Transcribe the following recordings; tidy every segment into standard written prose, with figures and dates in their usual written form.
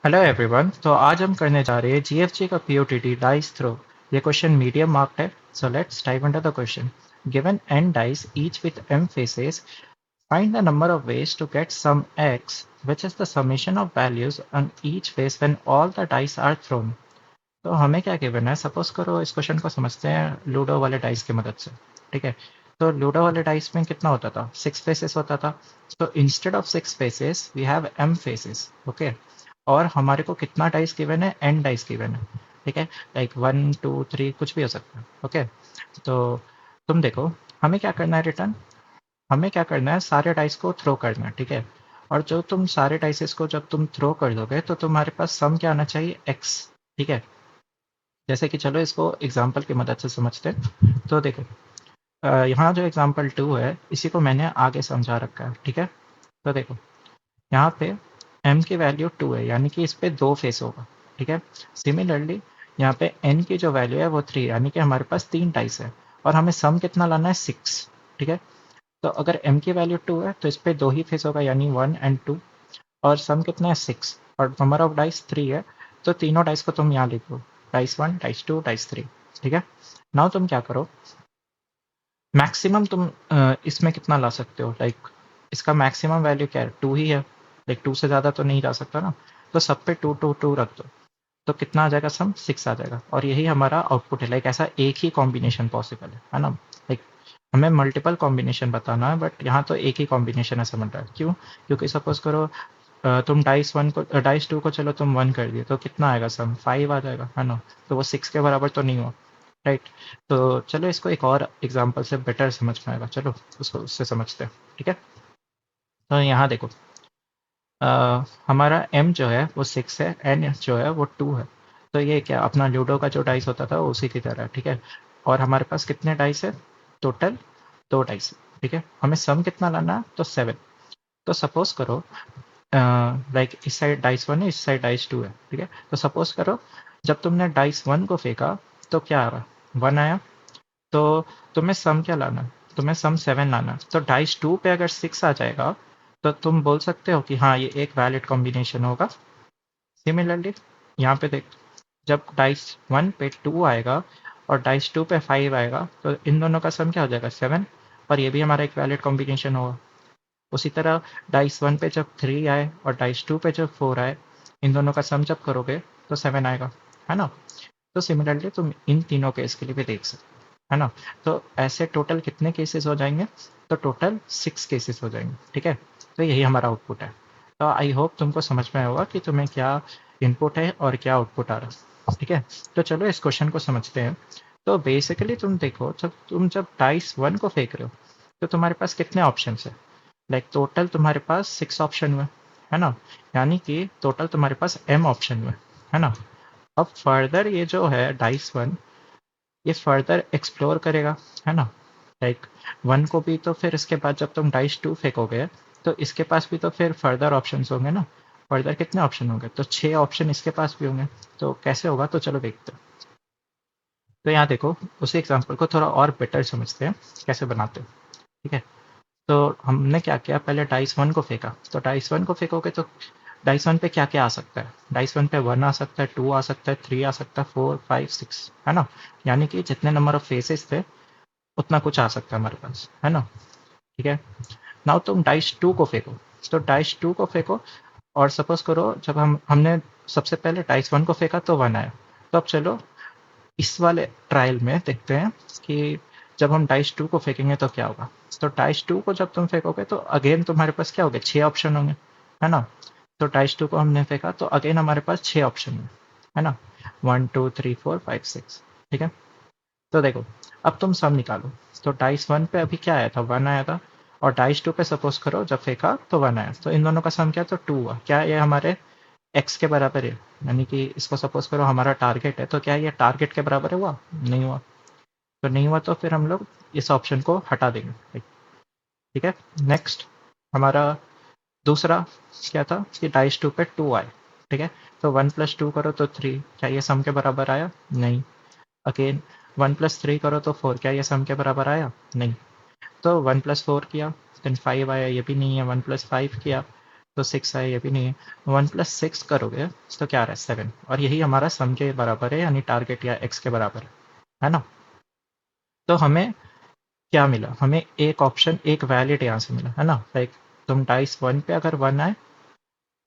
Hello everyone. तो आज हम करने जा रहे हैं जीएफजी का पीओटीटी डाइस थ्रो। ये क्वेश्चन मीडियम मार्क्ड है। So let's dive into the question. Given n dice each with m faces, find the number of ways to get sum x, which is the summation of values on each face when all the dice are thrown। तो हमें क्या given है, suppose करो इस question को समझते हैं ludo वाले डाइस की मदद से। ठीक है, तो लूडो वाले डाइस में कितना होता था, 6 फेसेस होता था। तो instead of 6 faces we have m faces. Okay, और हमारे को कितना डाइस गिवन है, n डाइस गिवन है। ठीक है, लाइक 1 2 3 कुछ भी हो सकता है। ओके, तो तुम देखो, हमें क्या करना है, रिटर्न हमें क्या करना है, सारे डाइस को थ्रो करना है। ठीक है, और जो तुम सारे डाइसेस को जब तुम थ्रो कर दोगे तो तुम्हारे पास सम क्या आना चाहिए, x। ठीक है, जैसे कि चलो इसको एग्जाम्पल की मदद से समझते हैं। तो देखो, यहाँ जो एग्जाम्पल 2 है इसी को मैंने आगे समझा रखा है। ठीक है, तो देखो यहाँ पे m की वैल्यू 2 है, यानी कि इस पे 2 फेस होगा। ठीक है, सिमिलरली यहाँ पे n की जो वैल्यू है वो 3, यानी कि हमारे पास 3 डाइस है और हमें सम कितना लाना है, 6। ठीक है, तो अगर m की वैल्यू 2 है तो इस पे 2 ही फेस होगा, यानी 1 एंड 2, और सम कितना है, 6, और नंबर ऑफ डाइस 3 है। तो तीनों डाइस को तुम यहाँ लिखो, डाइस 1 डाइस 2 डाइस 3। ठीक है, नाउ तुम क्या करो, मैक्सिमम तुम इसमें कितना ला सकते हो, लाइक इसका मैक्सिमम वैल्यू क्या है, 2 ही है। लाइक 2 से ज़्यादा तो नहीं जा सकता ना, तो सब पे 2 2 2 रख दो, तो कितना आ जाएगा, सम 6 आ जाएगा। और यही हमारा आउटपुट है। लाइक ऐसा एक ही कॉम्बिनेशन पॉसिबल है ना। लाइक हमें मल्टीपल कॉम्बिनेशन बताना है, बट यहाँ तो एक ही कॉम्बिनेशन ऐसा बन रहा है। क्यों? क्योंकि सपोज करो तुम डाइस टू को चलो तुम 1 कर दिए, तो कितना आएगा, सम 5 आ जाएगा, है ना। तो वो 6 के बराबर तो नहीं हुआ, राइट। तो चलो इसको एक और एग्जांपल से बेटर समझ में आएगा, चलो उसको उससे समझते हैं। ठीक है, तो यहाँ देखो, हमारा m जो है वो 6 है, n जो है वो 2 है। तो ये क्या, अपना लूडो का जो डाइस होता था वो उसी की तरह है। ठीक है, और हमारे पास कितने डाइस है, टोटल 2 डाइस है। ठीक है, हमें सम कितना लाना है, तो 7। तो सपोज करो लाइक इस साइड डाइस 1 है, इस साइड डाइस 2 है। ठीक है, तो सपोज करो जब तुमने डाइस 1 को फेंका तो क्या आ रहा, 1 आया। तो तुम्हें सम क्या लाना है, तुम्हें सम 7 लाना है। तो डाइस 2 पे अगर 6 आ जाएगा तो तुम बोल सकते हो कि हाँ ये एक वैलिड कॉम्बिनेशन होगा। सिमिलरली यहाँ पे देख, जब डाइस 1 पे 2 आएगा और डाइस 2 पे 5 आएगा तो इन दोनों का सम क्या हो जाएगा, 7, और ये भी हमारा एक वैलिड कॉम्बिनेशन होगा। उसी तरह डाइस 1 पे जब 3 आए और डाइस 2 पे जब 4 आए, इन दोनों का सम जब करोगे तो 7 आएगा, है ना। तो सिमिलरली तुम इन तीनों केस के लिए भी देख सकते हो, है ना। तो ऐसे टोटल कितने केसेस हो जाएंगे, तो टोटल 6 केसेस हो जाएंगे। ठीक है, तो यही हमारा आउटपुट है। तो आई होप तुमको समझ में आया होगा कि तुम्हें क्या इनपुट है और क्या आउटपुट आ रहा है। ठीक है, तो चलो इस क्वेश्चन को समझते हैं। तो बेसिकली तुम देखो, जब डाइस 1 को फेंक रहे हो तो तुम्हारे पास कितने ऑप्शन है, लाइक टोटल तुम्हारे पास 6 ऑप्शन हुए, है ना। यानी कि टोटल तुम्हारे पास m ऑप्शन हुए, है ना। अब फर्दर ये जो है डाइस 1, ये फर्दर एक्सप्लोर करेगा, है ना। लाइक 1 को भी, तो फिर इसके बाद जब तुम डाइस 2 फेंकोगे तो इसके पास भी तो फिर फर्दर ऑप्शन होंगे ना। फर्दर कितने ऑप्शन होंगे, तो 6 ऑप्शन इसके पास भी होंगे। तो कैसे होगा, तो चलो देखते हैं। तो यहाँ देखो, उसी एग्जाम्पल को थोड़ा और बेटर समझते हैं कैसे बनाते हैं। ठीक है, तो हमने क्या किया, पहले डाइस 1 को फेंका। तो डाइस 1 को फेंकोगे तो डाइस 1 पे क्या क्या आ सकता है, डाइस 1 पे 1 आ सकता है, 2 आ सकता है, 3 आ सकता है, 4 5 6, है ना। यानी कि जितने नंबर ऑफ फेसेस थे उतना कुछ आ सकता है हमारे पास, है ना। ठीक है, नाउ तुम डाइस 2 को फेंको। तो डाइस 2 को फेंको, और सपोज करो जब हमने सबसे पहले डाइस 1 को फेंका तो 1 आया। तो अब चलो इस वाले ट्रायल में देखते हैं कि जब हम डाइस 2 को फेंकेंगे तो क्या होगा। तो डाइस 2 को जब तुम फेंकोगे तो अगेन तुम्हारे पास क्या होगा, 6 ऑप्शन होंगे, है ना। तो डाइस 2 को हमने फेंका तो अगेन हमारे पास 6 ऑप्शन है ना, 1 2 3 4 5 6। ठीक है, तो देखो अब तुम सम निकालो। तो डाइस 1 पे अभी क्या आया था, 1 आया था, और डाइस 2 पे सपोज करो जब फेंका तो 1 आया। तो इन दोनों का सम क्या, तो 2 हुआ। क्या ये हमारे एक्स के बराबर है, यानी कि इसको सपोज करो हमारा टारगेट है, तो क्या ये टारगेट के बराबर हुआ, नहीं हुआ। तो नहीं हुआ तो फिर हम लोग इस ऑप्शन को हटा देंगे। ठीक है, नेक्स्ट हमारा दूसरा क्या था कि डाइस 2 पे 2 आए। ठीक है, तो 1 + 2 करो तो 3, क्या ये सम के बराबर आया, नहीं। अगेन 1 + 3 करो तो 4, क्या ये सम के बराबर आया, नहीं। तो 1 + 4 किया, देन 5 आया, ये भी नहीं है। 1 + 5 किया, तो 6 है, ये भी नहीं है। 1+6 करोगे तो क्या आ रहा है 7, और यही हमारा सम के बराबर है, यानी टारगेट या एक्स के बराबर है ना। तो हमें क्या मिला, हमें एक ऑप्शन एक वैलिड यहाँ से मिला है ना। लाइक तुम डाइस 1 पे अगर 1 आए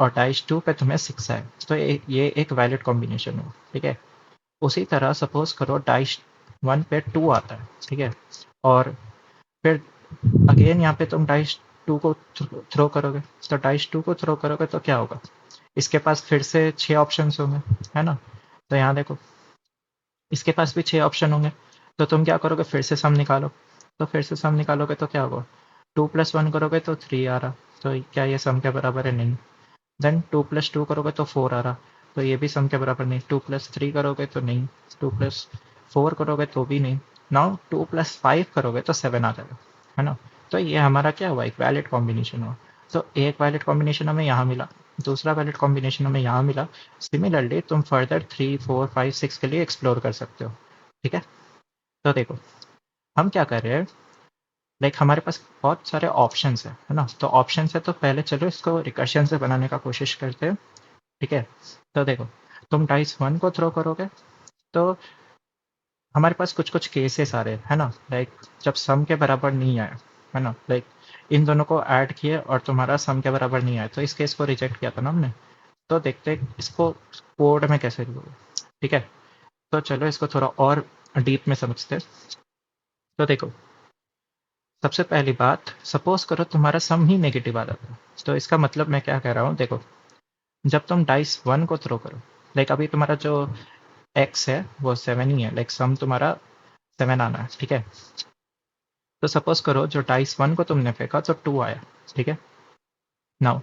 और डाइस 2 पे तुम्हें 6 आए तो ये एक वैलिड कॉम्बिनेशन हो, ठीक है। उसी तरह सपोज करो डाइस 1 पे 2 आता है, ठीक है, और फिर अगेन यहाँ पे तुम डाइस 2 को थ्रो करोगे, तो डाइस 2 को थ्रो करोगे तो क्या होगा, इसके पास फिर से 6 ऑप्शंस होंगे, है ना। तो यहाँ देखो, इसके पास भी 6 ऑप्शन होंगे, तो तुम क्या करोगे, फिर से सम निकालो। तो फिर से सम निकालोगे तो क्या होगा, 2+1 करोगे तो 3 आ रहा, तो क्या ये सम के बराबर है, नहीं। देन 2+2 करोगे तो 4 आ रहा, तो ये भी सम के बराबर नहीं। 2+3 करोगे तो नहीं, 2+4 करोगे तो भी नहीं। नाउ 2+5 करोगे तो 7 आ जाएगा, है ना। तो ये हमारा क्या हुआ, एक वैलिड कॉम्बिनेशन हुआ। तो एक वैलिड कॉम्बिनेशन हमें यहाँ मिला, दूसरा वैलिड कॉम्बिनेशन हमें यहाँ मिला। सिमिलरली तुम फर्दर 3, 4, 5, 6 के लिए एक्सप्लोर कर सकते हो, ठीक है। तो देखो हम क्या कर रहे हैं, लाइक हमारे पास बहुत सारे ऑप्शंस है ना। तो ऑप्शंस है तो पहले चलो इसको रिकर्शन से बनाने का कोशिश करते हैं, ठीक है। तो देखो, तुम डाइस 1 को थ्रो करोगे तो हमारे पास कुछ कुछ केसेस आ रहे हैं, है ना। लाइक जब सम के बराबर नहीं आया, है ना, लाइक इन दोनों को ऐड किए और तुम्हारा सम के बराबर नहीं आया, तो इस केस को रिजेक्ट किया था ना हमने। तो देखते हैं इसको कोड में कैसे लिखोगे, ठीक है। तो चलो इसको थोड़ा और डीप में समझते हैं। तो देखो, सबसे पहली बात, सपोज करो तुम्हारा सम ही नेगेटिव आ जाता है, तो इसका मतलब मैं क्या कह रहा हूँ, देखो जब तुम डाइस 1 को थ्रो करो, लाइक अभी तुम्हारा जो एक्स है वो 7 ही है, लाइक सम तुम्हारा 7 आना है, ठीक है। तो सपोज करो जो डाइस 1 को तुमने फेंका तो 2 आया, ठीक है। नाउ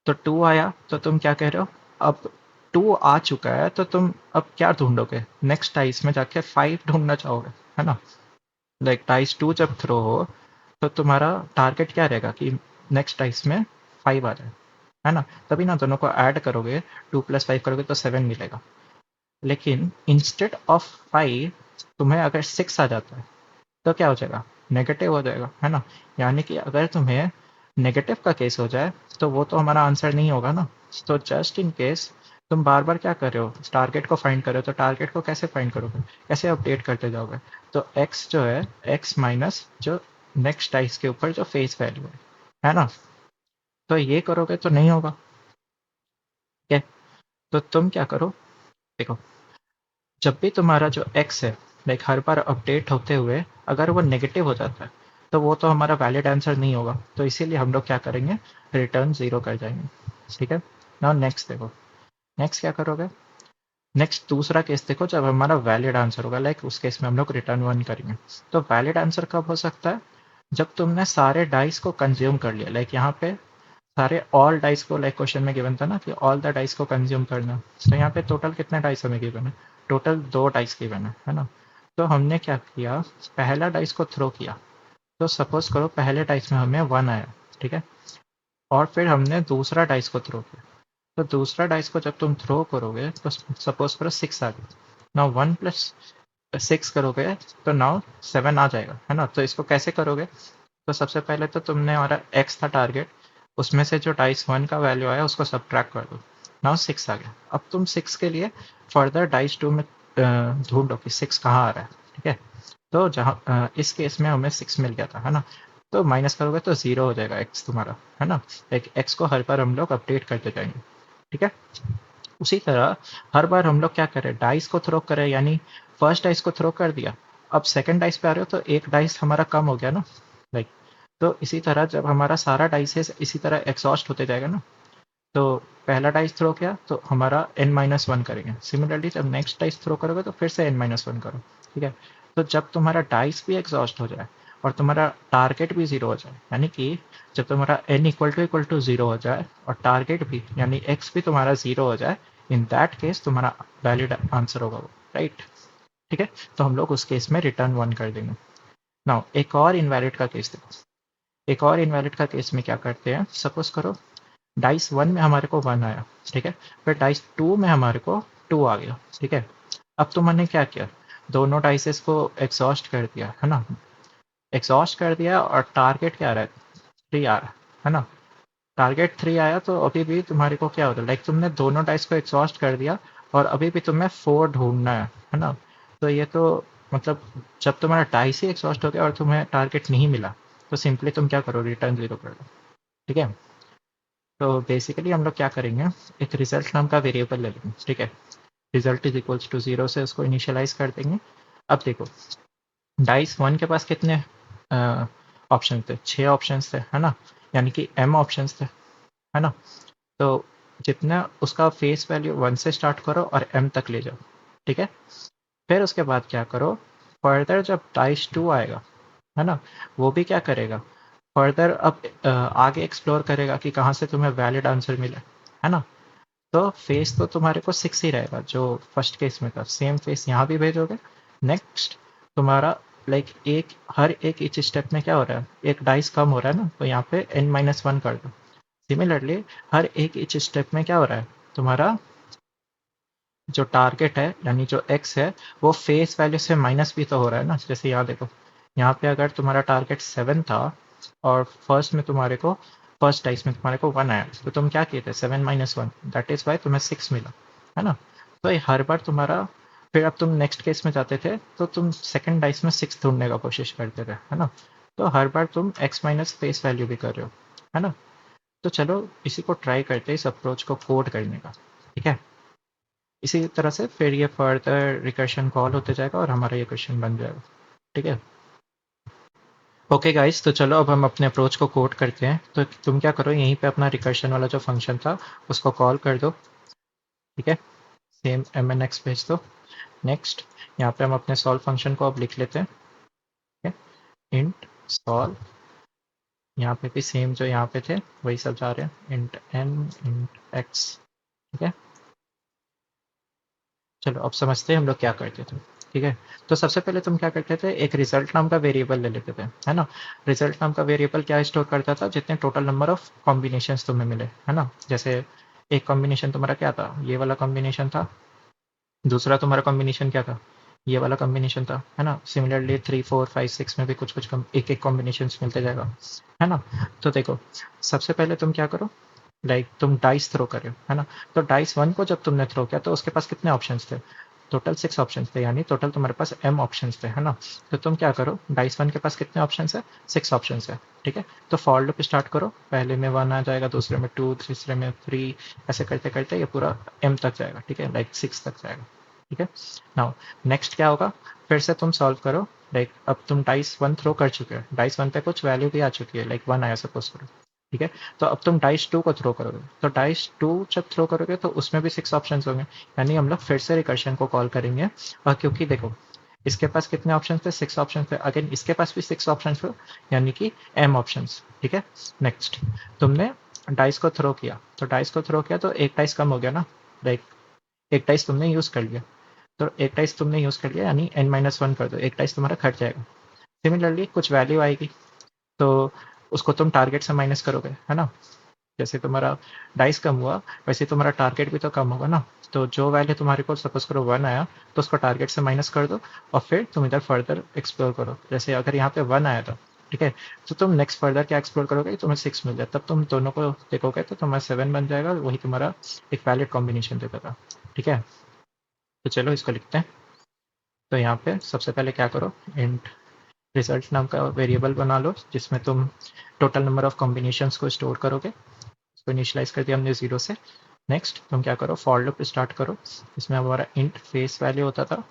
तो 2 आया तो तुम क्या कह रहे हो, अब 2 आ चुका है तो तुम अब क्या ढूंढोगे, नेक्स्ट डाइस में जाके 5 ढूंढना चाहोगे, है ना। लाइक डाइस 2 जब थ्रो हो तो तुम्हारा टारगेट क्या रहेगा कि नेक्स्ट डाइस में 5 आ जाए, है ना। तभी ना दोनों को ऐड करोगे, 2+5 करोगे तो 7 मिलेगा। लेकिन इंस्टेड ऑफ 5 तुम्हें अगर 6 आ जाता है तो क्या हो जाएगा, नेगेटिव हो जाएगा, है ना। यानी कि अगर तुम्हें नेगेटिव का केस हो जाए तो वो तो हमारा आंसर नहीं होगा ना। तो जस्ट इन केस तुम बार बार क्या कर रहे हो, टारगेट को फाइंड कर रहे हो, तो टारगेट को कैसे फाइंड करोगे, कैसे अपडेट करते जाओगे। तो एक्स जो है, एक्स माइनस जो नेक्स्ट डाइस के ऊपर जो फेस वैल्यू है ना, तो ये करोगे तो नहीं होगा, ठीक है। तो तुम क्या करो, देखो जब भी तुम्हारा जो एक्स है, लाइक हर बार अपडेट होते हुए अगर वो नेगेटिव हो जाता है तो वो तो हमारा वैलिड आंसर नहीं होगा, तो इसीलिए हम लोग क्या करेंगे, रिटर्न 0 कर जाएंगे, ठीक है। नाउ नेक्स्ट देखो, नेक्स्ट क्या करोगे, नेक्स्ट दूसरा केस देखो, जब हमारा वैलिड आंसर होगा, लाइक उस केस में हम लोग रिटर्न 1 करेंगे। तो वैलिड आंसर कब हो सकता है, जब तुमने सारे डाइस को कंज्यूम कर लिया, लाइक यहाँ पे सारे ऑल डाइस को, लाइक क्वेश्चन में गिवन था ना कि ऑल द डाइस को कंज्यूम करना, तो यहाँ पे टोटल कितने डाइस हमें गिवन है, टोटल 2 डाइस गिवन है ना। तो हमने क्या किया, पहला डाइस को थ्रो किया, तो सपोज करो पहले डाइस में हमें 1 आया, ठीक है। और फिर हमने दूसरा डाइस को थ्रो किया, तो दूसरा डाइस को जब तुम थ्रो करोगे तो सपोज करो 6 आ गया। नाउ 1+6 करोगे तो नाउ 7 आ जाएगा, है ना। तो इसको कैसे करोगे, तो सबसे पहले तो तुमने हमारा एक्स था टारगेट, उसमें से जो डाइस 1 का वैल्यू आया उसको सब्ट्रैक्ट कर दो। नाउ 6 आ गया, अब तुम 6 के लिए फर्दर डाइस 2 में ढूंढो कि 6 कहाँ आ रहा है, ठीक है। तो जहाँ इस केस में हमें 6 मिल गया था, है ना। तो माइनस करोगे तो 0 हो जाएगा एक्स तुम्हारा, है ना। एक एक्स को हर बार हम लोग अपडेट करते जाएंगे, ठीक है। उसी तरह हर बार हम लोग क्या करें, डाइस को थ्रो करें, यानी फर्स्ट डाइस को थ्रो कर दिया, अब सेकंड डाइस पे आ रहे हो तो एक डाइस हमारा कम हो गया ना, लाइक। तो इसी तरह जब हमारा सारा डाइसेस इसी तरह एग्जॉस्ट होते जाएगा ना, तो पहला डाइस थ्रो किया तो हमारा n-1 करेंगे, सिमिलरली जब नेक्स्ट डाइस थ्रो करोगे तो फिर से n-1 करो, ठीक है। तो जब तुम्हारा डाइस भी एग्जॉस्ट हो जाए और तुम्हारा टारगेट भी 0 हो जाए, यानी कि जब तुम्हारा n== 0 हो जाए और टारगेट भी यानी x भी तुम्हारा 0 हो जाए, इन दैट केस तुम्हारा वैलिड आंसर होगा वो, राइट, ठीक है। तो हम लोग उस केस में रिटर्न 1 कर देंगे। नाउ एक और इनवैलिड का केस देखो, एक और इनवैलिड का केस में क्या करते हैं, सपोज करो डाइस 1 में हमारे को 1 आया, ठीक है। फिर डाइस 2 में हमारे को 2 आ गया, ठीक है। अब तो मैंने क्या किया, दोनों डाइसेस को एग्जॉस्ट कर दिया, है ना। एग्जॉस्ट कर दिया और टारगेट क्या आ रहा है, 3 आ रहा है ना। टारगेट 3 आया तो अभी भी तुम्हारे को क्या होता है, लाइक तुमने दोनों डाइस को एग्जॉस्ट कर दिया और अभी भी तुम्हें 4 ढूंढना है ना। तो ये तो मतलब जब तुम्हारा डाइस ही एग्जॉस्ट हो गया और तुम्हें टारगेट नहीं मिला तो सिंपली तुम क्या करो, रिटर्न 0 कर दो। ठीक है, तो बेसिकली हम लोग क्या करेंगे, एक रिजल्ट नाम का वेरिएबल ले लेंगे। ठीक है, रिजल्ट इज इक्वल्स टू 0 से उसको इनिशियलाइज कर देंगे। अब देखो, डाइस 1 के पास कितने ऑप्शन थे, 6 ऑप्शन थे, है ना, यानी कि m ऑप्शन थे, है ना। तो जितना उसका फेस वैल्यू 1 से स्टार्ट करो और m तक ले जाओ। ठीक है, फिर उसके बाद क्या करो, फर्दर जब डाइस 2 आएगा, है ना, वो भी क्या करेगा, फर्दर अब आगे एक्सप्लोर करेगा कि कहाँ से तुम्हें वैलिड आंसर मिले, है ना। तो फेस तो तुम्हारे को 6 ही रहेगा जो फर्स्ट केस में था, सेम फेस यहाँ भी भेजोगे। नेक्स्ट तुम्हारा लाइक एक हर एक ईच स्टेप में क्या हो रहा है, एक डाइस कम हो रहा है ना, तो यहाँ पे n-1 कर दो। सिमिलरली हर एक ईच स्टेप में क्या हो रहा है, तुम्हारा जो टारगेट है यानी जो x है वो फेस वैल्यू से माइनस भी तो हो रहा है ना। जैसे यहाँ देखो, यहाँ पे अगर तुम्हारा टारगेट 7 था और फर्स्ट में तुम्हारे को, फर्स्ट डाइस में तुम्हारे को 1 आया, तो तुम क्या किए थे, 7-1, दैट इज वाई तुम्हें 6 मिला, है ना। तो ये हर बार तुम्हारा, फिर अब तुम नेक्स्ट केस में जाते थे तो तुम सेकंड डाइस में 6 ढूंढने का कोशिश करते थे, है ना। तो हर बार तुम x माइनस फेस वैल्यू भी कर रहे हो, है ना। तो चलो इसी को ट्राई करते हैं, इस अप्रोच को कोड करने का। ठीक है, इसी तरह से फिर ये फर्दर रिकर्शन कॉल होते जाएगा और हमारा ये क्वेश्चन बन जाएगा। ठीक है, ओके गाइस, तो चलो अब हम अपने अप्रोच को कोड करते हैं। तो तुम क्या करो, यहीं पे अपना रिकर्शन वाला जो फंक्शन था उसको कॉल कर दो। ठीक है, सेम mnx भेज दो। नेक्स्ट यहाँ पे हम अपने सॉल्व फंक्शन को अब लिख लेते हैं। ठीक है, इंट सॉल्व, यहाँ पे भी सेम जो यहाँ पे थे वही सब जा रहे हैं, इंट n इंट x। ठीक है, चलो अब समझते हैं हम लोग क्या करते थे। ठीक है, तो सबसे पहले तुम क्या करते थे, एक रिजल्ट नाम का वेरिएबल ले लेते थे, है ना। रिजल्ट नाम का वेरिएबल क्या स्टोर करता था, जितने टोटल नंबर ऑफ कॉम्बिनेशंस तुम्हें मिले, है ना। जैसे एक कॉम्बिनेशन तुम्हारा क्या था, ये वाला कॉम्बिनेशन था, दूसरा तुम्हारा कॉम्बिनेशन क्या था, ये वाला कॉम्बिनेशन था, है ना। सिमिलरली 3 4 5 6 में भी कुछ कुछ एक एक कॉम्बिनेशन मिलते जाएगा, है ना। तो देखो, सबसे पहले तुम क्या करो, लाइक तुम डाइस थ्रो कर रहे हो, है ना। तो डाइस 1 को जब तुमने थ्रो किया तो उसके पास कितने ऑप्शन थे, टोटल 6 ऑप्शन थे, यानी टोटल तुम्हारे पास m ऑप्शन थे, है ना। तो तुम क्या करो, डाइस 1 के पास कितने ऑप्शन है, 6 ऑप्शन है। ठीक है, तो फॉर लूप स्टार्ट करो, पहले में 1 आ जाएगा, दूसरे में 2, तीसरे में 3, ऐसे करते करते ये पूरा m तक जाएगा। ठीक है, लाइक 6 तक जाएगा। ठीक है, नाउ नेक्स्ट क्या होगा, फिर से तुम सॉल्व करो। लाइक अब तुम डाइस 1 थ्रो कर चुके हो, डाइस 1 पे कुछ वैल्यू भी आ चुकी है, लाइक 1 आया सपोज करो। ठीक है, तो अब तुम डाइस 2 को थ्रो करोगे, तो डाइस 2 जब थ्रो करोगे तो उसमें भी 6 ऑप्शन होंगे, यानी हम लोग फिर से रिकर्शन को कॉल करेंगे। और क्योंकि देखो इसके पास कितने ऑप्शन थे, 6 ऑप्शन थे, अगेन इसके पास भी 6 ऑप्शन थे, यानी कि m ऑप्शन। ठीक है, नेक्स्ट तुमने डाइस को थ्रो किया, तो डाइस को थ्रो किया तो एक डाइस कम हो गया ना, लाइक एक डाइस तुमने यूज कर लिया, तो एक डाइस तुमने यूज कर लिया यानी n-1 कर दो, एक डाइस तुम्हारा घट जाएगा। सिमिलरली कुछ वैल्यू आएगी तो उसको तुम टारगेट से माइनस करोगे, है ना। जैसे तुम्हारा डाइस कम हुआ वैसे तुम्हारा टारगेट भी तो कम होगा ना। तो जो वैल्यू तुम्हारे को सपोज करो 1 आया तो उसको टारगेट से माइनस कर दो और फिर तुम इधर फर्दर एक्सप्लोर करो। जैसे अगर यहाँ पे 1 आया था, ठीक है, तो तुम नेक्स्ट फर्दर क्या एक्सप्लोर करोगे, तुम्हें 6 मिल जाए, तब तुम दोनों को देखोगे तो तुम्हारा 7 बन जाएगा, वही तुम्हारा एक वैलिड कॉम्बिनेशन देता था। ठीक है, तो चलो इसको लिखते हैं। तो यहाँ पे सबसे पहले क्या करो, इंट रिजल्ट नाम का वेरिएबल बना लो जिसमें तुम टोटल नंबर ऑफ कॉम्बिनेशंस को स्टोर करोगे। इसको इनिशियलाइज कर दिया हमने 0 से। नेक्स्ट तुम क्या करो, फॉर लूप स्टार्ट करो, इसमें हमारा इंट फेस वैल्यू होता था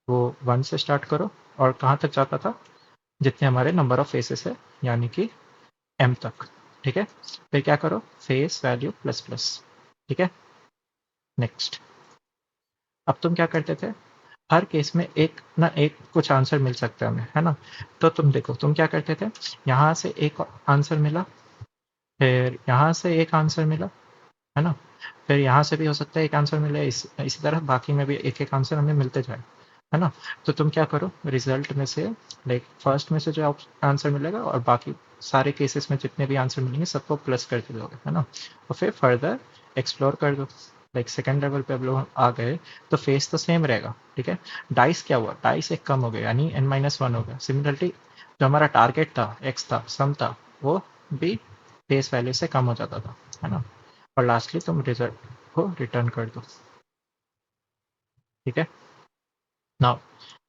वो 1 से स्टार्ट करो और कहाँ तक जाता था, जितने हमारे नंबर ऑफ फेसेस है यानी कि m तक। ठीक है, फिर क्या करो, फेस वैल्यू प्लस प्लस। ठीक है, नेक्स्ट अब तुम क्या करते थे, हर केस में एक ना एक कुछ आंसर मिल सकता है हमें, है ना। तो तुम देखो तुम क्या करते थे, यहाँ से एक आंसर मिला, फिर यहाँ से एक आंसर मिला, है ना, फिर यहाँ से भी हो सकता है एक आंसर मिले, इसी तरह बाकी में भी एक एक आंसर हमें मिलते जाए, है ना। तो तुम क्या करो, रिजल्ट में से लाइक फर्स्ट में से जो आंसर मिलेगा और बाकी सारे केसेस में जितने भी आंसर मिलेंगे सबको प्लस करते दोगे, है ना। और फिर फर्दर एक्सप्लोर कर दो, लाइक सेकेंड लेवल पे अब लोग आ गए तो फेस तो सेम रहेगा। ठीक है, डाइस क्या हुआ, डाइस एक कम हो गया यानी n-1 हो गया। सिमिलरली जो हमारा टारगेट था, एक्स था, सम था, वो भी बेस वैल्यू से कम हो जाता था, है ना। और लास्टली तुम रिजल्ट को रिटर्न कर दो, ठीक है। नाउ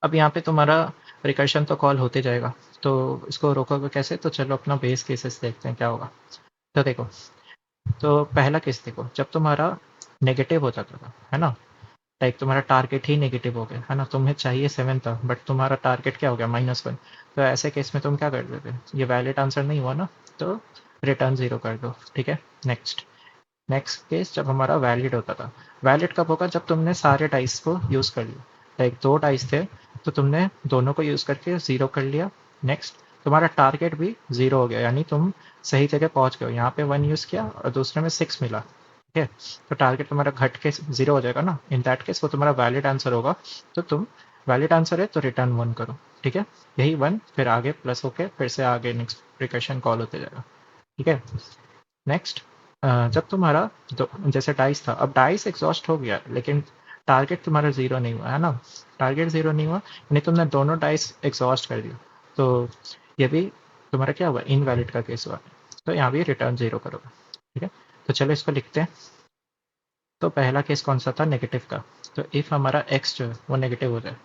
अब यहाँ पे तुम्हारा रिकर्शन तो कॉल होते जाएगा, तो इसको रोकोगे कैसे? तो चलो अपना बेस केसेस देखते हैं क्या होगा। तो देखो, तो पहला केस देखो, जब तुम्हारा नेगेटिव हो जाता था, है ना, लाइक तुम्हारा टारगेट ही नेगेटिव हो गया, है ना, तुम्हें चाहिए 7 था बट तुम्हारा टारगेट क्या हो गया, -1। तो ऐसे केस में तुम क्या कर देते? ये वैलिड आंसर नहीं हुआ ना, तो रिटर्न 0 कर दो, ठीक है। नेक्स्ट नेक्स्ट केस, जब हमारा वैलिड होता था। वैलिड कब होगा? जब तुमने सारे डाइस को यूज़ कर लिया, लाइक 2 डाइस थे तो तुमने दोनों को यूज़ करके 0 कर लिया। नेक्स्ट, तुम्हारा टारगेट भी 0 हो गया, यानी तुम सही जगह पहुंच गए। यहाँ पे 1 यूज़ किया और दूसरे में 6 मिला, ठीक है। तो टारगेट तुम्हारा घट के 0 हो जाएगा ना, इन दैट केस वो तुम्हारा वैलिड आंसर होगा। तो तुम, वैलिड आंसर है तो रिटर्न 1 करो, ठीक है। यही 1 फिर आगे प्लस होके फिर से आगे नेक्स्ट रिकर्शन कॉल होते जाएगा, ठीक है। नेक्स्ट, जब तुम्हारा जैसे डाइस था, अब डाइस एग्जॉस्ट हो गया लेकिन टारगेट तुम्हारा 0 नहीं हुआ, है ना। टारगेट 0 नहीं हुआ यानी तुमने दोनों डाइस एग्जॉस्ट कर दिया, तो ये भी तुम्हारा क्या हुआ, इनवैलिड का केस हुआ। तो यहाँ भी रिटर्न 0 करोगे, ठीक है। तो चलो इसको लिखते हैं। तो पहला केस कौन सा था, नेगेटिव का। तो इफ़ हमारा एक्स जो है वो नेगेटिव हो जाए,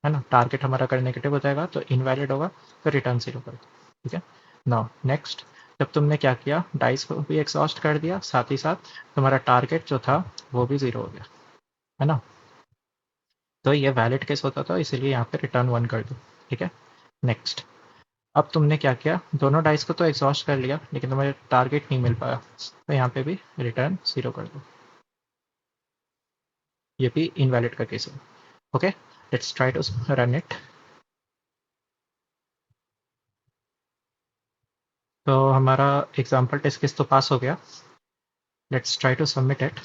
है ना, टारगेट हमारा अगर नेगेटिव हो जाएगा तो इनवैलिड होगा, तो रिटर्न 0 कर दो, ठीक है। नाउ नेक्स्ट, जब तुमने क्या किया, डाइस को भी एग्जॉस्ट कर दिया, साथ ही साथ तुम्हारा टारगेट जो था वो भी 0 हो गया, है ना। तो ये वैलिड केस होता था, इसीलिए यहाँ पे रिटर्न 1 कर दो, ठीक है। नेक्स्ट, अब तुमने क्या किया, दोनों डाइस को तो एग्जॉस्ट कर लिया लेकिन तुम्हारे टारगेट नहीं मिल पाया, तो यहाँ पे भी रिटर्न 0 कर दो। ये भी इनवैलिड का केस है। Okay, let's try to run it. तो हमारा एग्जाम्पल टेस्ट केस तो पास हो गया। Let's try to submit it.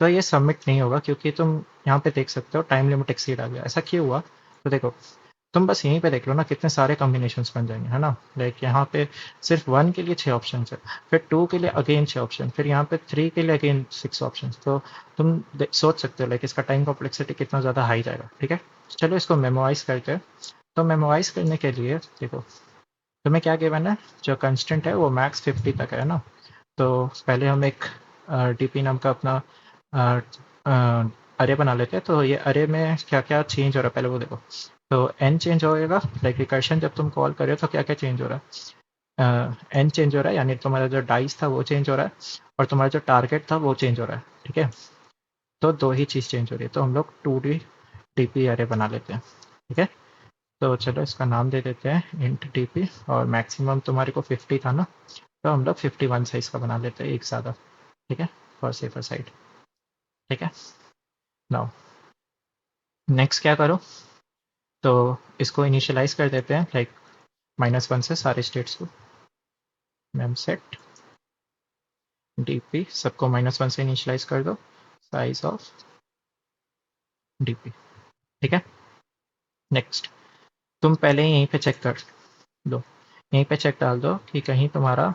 तो ये सबमिट नहीं होगा क्योंकि तुम यहाँ पे देख सकते हो टाइम लिमिट एक्सीड आ गया। ऐसा क्यों हुआ? तो देखो, तुम बस यहीं पे देख लो ना, कितने सारे कॉम्बिनेशन बन जाएंगे, है ना। लाइक यहाँ पे सिर्फ 1 के लिए 6 ऑप्शन है, फिर 2 के लिए अगेन 6 ऑप्शन, फिर यहाँ पे 3 के लिए अगेन 6 ऑप्शन। तो तुम सोच सकते हो लाइक इसका टाइम कॉम्प्लेक्सिटी कितना ज़्यादा हाई जाएगा, ठीक है। चलो इसको मेमोराइज करते हैं। तो मेमोराइज करने के लिए देखो, तुम्हें क्या गिवन है, जो कंस्टेंट है वो मैक्स 50 तक है ना। तो पहले हम एक डीपी नाम का अपना अरे बना लेते हैं। तो ये अरे में क्या क्या चेंज हो रहा है पहले वो देखो। तो एन चेंज होएगा, लाइक रिकर्शन जब तुम कॉल कर रहे हो तो क्या क्या चेंज हो रहा है, एन चेंज हो रहा है, यानी तुम्हारा जो डाइस था वो चेंज हो रहा है और तुम्हारा जो टारगेट था वो चेंज हो रहा है, ठीक है। तो दो ही चीज़ चेंज हो रही है, तो हम लोग 2D डीपी अरे बना लेते हैं, ठीक है। तो चलो इसका नाम दे देते हैं इंट डीपी, और मैक्सिमम तुम्हारे को 50 था ना, तो हम लोग 51 साइज का बना लेते हैं, एक ज़्यादा, ठीक है, फॉर सेफर साइड, ठीक है। नाउ नेक्स्ट क्या करो, तो इसको इनिशियलाइज कर देते हैं, लाइक -1 से सारे स्टेट्स को। मैम सेट डीपी सबको -1 से इनिशियलाइज कर दो, साइज ऑफ डीपी, ठीक है। नेक्स्ट, तुम पहले ही यहीं पे चेक कर दो, यहीं पे चेक डाल दो कि कहीं तुम्हारा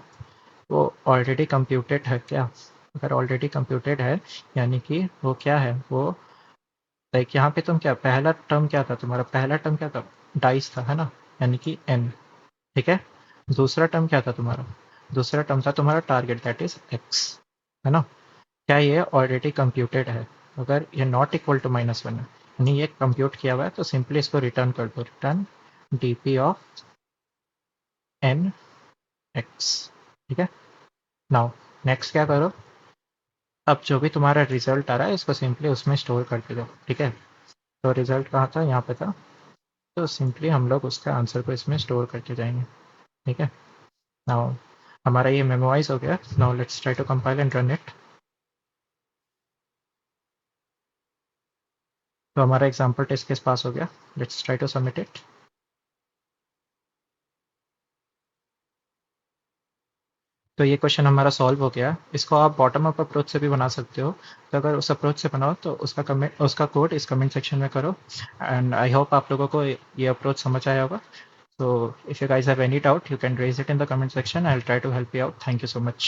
वो ऑलरेडी कंप्यूटेड है क्या। अगर ऑलरेडी कंप्यूटेड है, यानी कि वो क्या है, वो लाइक यहाँ पे तुम क्या, पहला टर्म क्या था तुम्हारा, पहला टर्म क्या था, डाइस था, है ना, यानी कि एन, ठीक है। दूसरा टर्म क्या था तुम्हारा, दूसरा टर्म था तुम्हारा टारगेट, दैट इज एक्स, है ना। क्या ये ऑलरेडी कंप्यूटेड है? अगर ये नॉट इक्वल टू -1 है, यानी ये कंप्यूट किया हुआ है, तो सिंपली इसको रिटर्न कर दो, return DP of N X, ठीक है। नाउ नेक्स्ट क्या करो, अब जो भी तुम्हारा रिजल्ट आ रहा है इसको सिंपली उसमें स्टोर करके दो, ठीक है। तो रिजल्ट कहाँ था, यहाँ पे था, तो सिंपली हम लोग उसका आंसर को इसमें स्टोर करके जाएंगे, ठीक है। नाउ हमारा ये मेमोराइज हो गया। Now let's try to compile and run it. तो हमारा एग्जाम्पल टेस्ट केस पास हो गया। Let's try to submit it. तो ये क्वेश्चन हमारा सॉल्व हो गया। इसको आप बॉटम अप अप्रोच से भी बना सकते हो, तो अगर उस अप्रोच से बनाओ तो उसका कोड इस कमेंट सेक्शन में करो। एंड आई होप आप लोगों को ये अप्रोच समझ आया होगा। So if you guys have any doubt, you can raise it in the comment section. I'll try to help you out. Thank you so much.